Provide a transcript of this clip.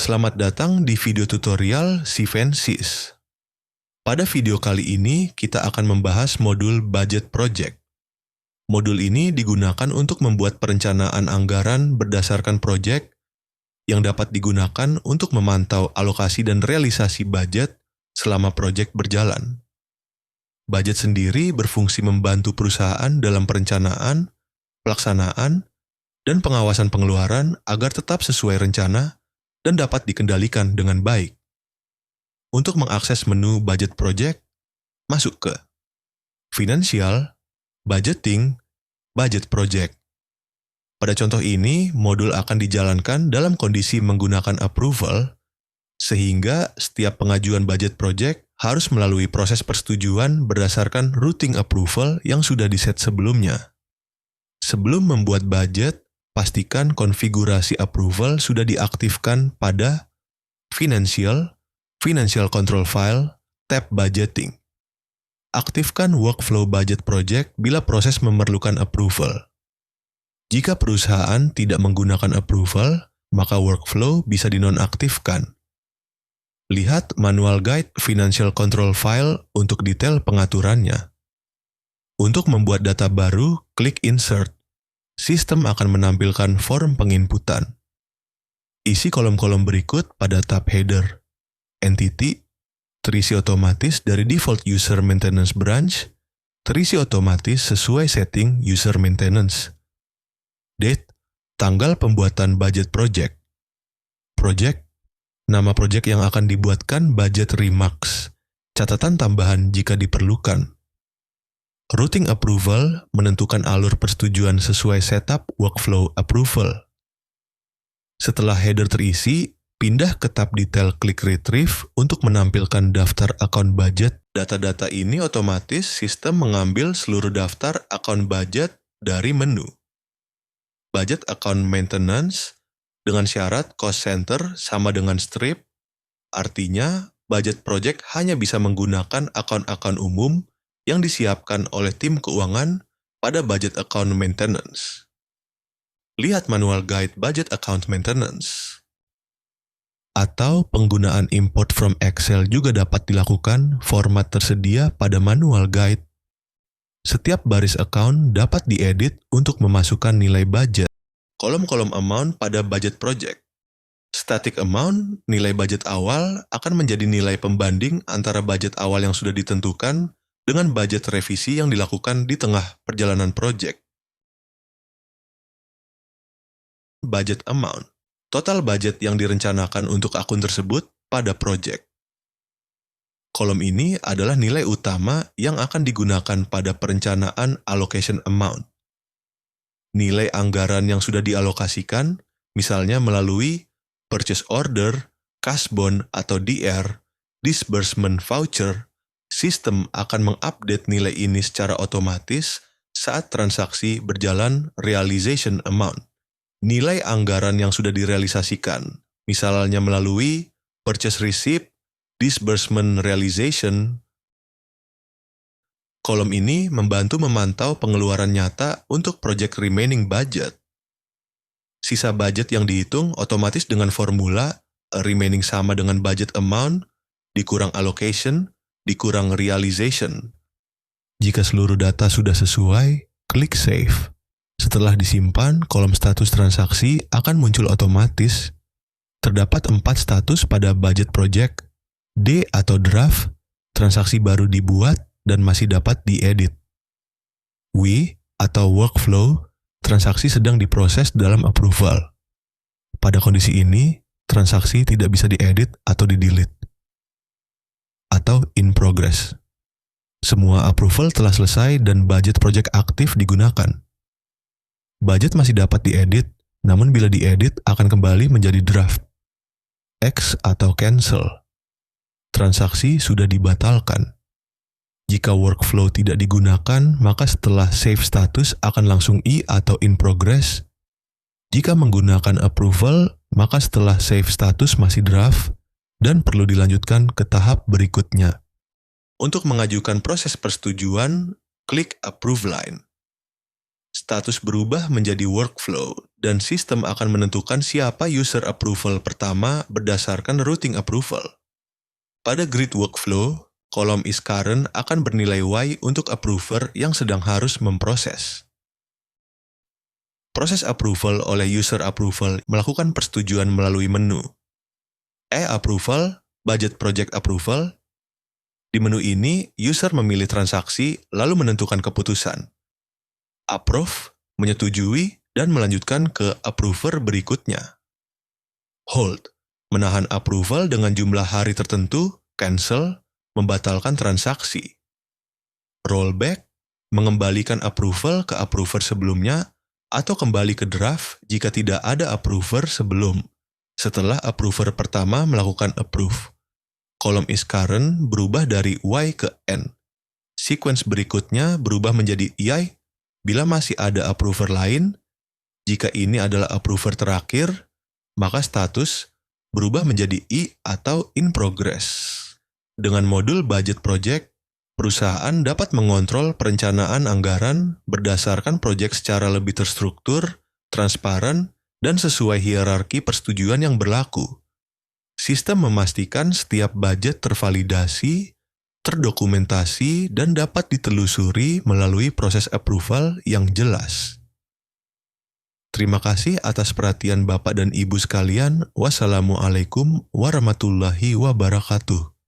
Selamat datang di video tutorial Sivensis. Pada video kali ini, kita akan membahas modul Budget Project. Modul ini digunakan untuk membuat perencanaan anggaran berdasarkan proyek yang dapat digunakan untuk memantau alokasi dan realisasi budget selama proyek berjalan. Budget sendiri berfungsi membantu perusahaan dalam perencanaan, pelaksanaan, dan pengawasan pengeluaran agar tetap sesuai rencana dan dapat dikendalikan dengan baik. Untuk mengakses menu Budget Project, masuk ke Financial, Budgeting, Budget Project. Pada contoh ini, modul akan dijalankan dalam kondisi menggunakan approval, sehingga setiap pengajuan budget project harus melalui proses persetujuan berdasarkan routing approval yang sudah diset sebelumnya. Sebelum membuat budget, pastikan konfigurasi approval sudah diaktifkan pada Financial, Financial Control File, tab Budgeting. Aktifkan Workflow Budget Project bila proses memerlukan approval. Jika perusahaan tidak menggunakan approval, maka workflow bisa dinonaktifkan. Lihat Manual Guide Financial Control File untuk detail pengaturannya. Untuk membuat data baru, klik Insert. Sistem akan menampilkan form penginputan. Isi kolom-kolom berikut pada tab Header. Entity, terisi otomatis dari default User Maintenance Branch, terisi otomatis sesuai setting User Maintenance. Date, tanggal pembuatan budget project. Project, nama project yang akan dibuatkan budget remarks, catatan tambahan jika diperlukan. Routing approval menentukan alur persetujuan sesuai setup workflow approval. Setelah header terisi, pindah ke tab detail klik retrieve untuk menampilkan daftar account budget. Data-data ini otomatis sistem mengambil seluruh daftar account budget dari menu. Budget account maintenance dengan syarat cost center sama dengan strip, artinya budget project hanya bisa menggunakan account-account umum yang disiapkan oleh tim keuangan pada budget account maintenance. Lihat Manual Guide Budget Account Maintenance. Atau penggunaan import from Excel juga dapat dilakukan, format tersedia pada Manual Guide. Setiap baris account dapat diedit untuk memasukkan nilai budget. Kolom-kolom amount pada budget project. Static amount, nilai budget awal, akan menjadi nilai pembanding antara budget awal yang sudah ditentukan dengan budget revisi yang dilakukan di tengah perjalanan proyek. Budget amount, total budget yang direncanakan untuk akun tersebut pada proyek. Kolom ini adalah nilai utama yang akan digunakan pada perencanaan allocation amount. Nilai anggaran yang sudah dialokasikan, misalnya melalui purchase order, cash bond atau DR, disbursement voucher, sistem akan mengupdate nilai ini secara otomatis saat transaksi berjalan realization amount. Nilai anggaran yang sudah direalisasikan, misalnya melalui purchase receipt, disbursement realization. Kolom ini membantu memantau pengeluaran nyata untuk project remaining budget. Sisa budget yang dihitung otomatis dengan formula remaining sama dengan budget amount dikurang allocation dikurang realization. Jika seluruh data sudah sesuai, klik Save. Setelah disimpan, kolom status transaksi akan muncul otomatis. Terdapat 4 status pada budget project. D atau draft, transaksi baru dibuat dan masih dapat diedit. W atau workflow, transaksi sedang diproses dalam approval. Pada kondisi ini, transaksi tidak bisa diedit atau di-delete. Atau in progress. Semua approval telah selesai dan budget project aktif digunakan. Budget masih dapat diedit, namun bila diedit akan kembali menjadi draft. X atau cancel. Transaksi sudah dibatalkan. Jika workflow tidak digunakan, maka setelah save status akan langsung I atau in progress. Jika menggunakan approval, maka setelah save status masih draft, dan perlu dilanjutkan ke tahap berikutnya. Untuk mengajukan proses persetujuan, klik Approve Line. Status berubah menjadi Workflow dan sistem akan menentukan siapa user approval pertama berdasarkan routing approval. Pada grid workflow, kolom is current akan bernilai Y untuk approver yang sedang harus memproses. Proses approval oleh user approval melakukan persetujuan melalui menu. Approval, budget project approval. Di menu ini, user memilih transaksi lalu menentukan keputusan. Approve, menyetujui, dan melanjutkan ke approver berikutnya. Hold, menahan approval dengan jumlah hari tertentu, cancel, membatalkan transaksi. Rollback, mengembalikan approval ke approver sebelumnya atau kembali ke draft jika tidak ada approver sebelum, setelah approver pertama melakukan approve. Kolom is current berubah dari Y ke N. Sequence berikutnya berubah menjadi Y bila masih ada approver lain. Jika ini adalah approver terakhir, maka status berubah menjadi I atau in progress. Dengan modul budget project, perusahaan dapat mengontrol perencanaan anggaran berdasarkan proyek secara lebih terstruktur, transparan, dan sesuai hierarki persetujuan yang berlaku. Sistem memastikan setiap budget tervalidasi, terdokumentasi, dan dapat ditelusuri melalui proses approval yang jelas. Terima kasih atas perhatian Bapak dan Ibu sekalian. Wassalamualaikum warahmatullahi wabarakatuh.